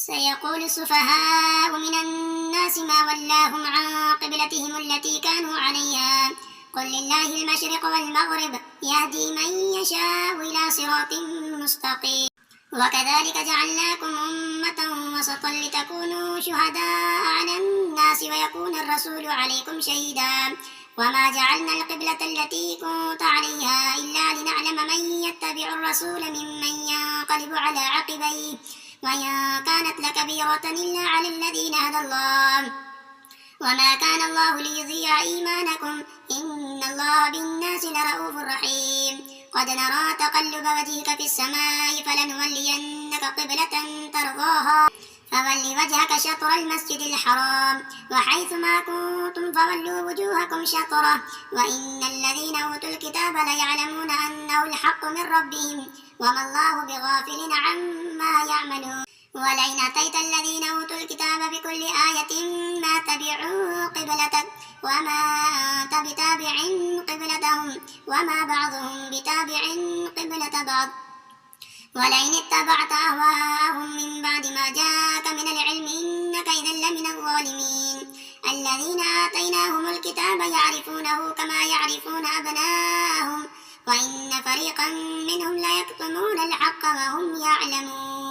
سيقول السفهاء من الناس ما ولاهم عن قبلتهم التي كانوا عليها قل لله المشرق والمغرب يهدي من يشاء إلى صراط مستقيم. وكذلك جعلناكم أمة وسطا لتكونوا شهداء على الناس ويكون الرسول عليكم شهيدا وما جعلنا القبلة التي كنت عليها إلا لنعلم من يتبع الرسول ممن ينقلب على عقبيه وإن كانت لكبيرة إلا على الذين هدى الله وما كان الله ليضيع إيمانكم إن الله بالناس لرؤوف رحيم. قد نرى تقلب وجهك في السماء فلنولينك قبلة ترضاها فول وجهك شطر المسجد الحرام وحيث ما كنتم فولوا وجوهكم شطره وإن الذين أوتوا الكتاب ليعلمون أنه الحق من ربهم وما الله بغافل عما يعملون. ولئن أتيت الذين أوتوا الكتاب بكل آية ما تبعوا قبلتك وما أنت بتابع قبلتهم وما بعضهم بتابع قبلة بعض ولئن اتبعت أهواءهم من بعد ما جاءك من العلم إنك إذا لمن الظالمين. الذين آتيناهم الكتاب يعرفونه كما يعرفون أبناءهم وإن فريقا منهم ليكتمون الحق وهم يعلمون.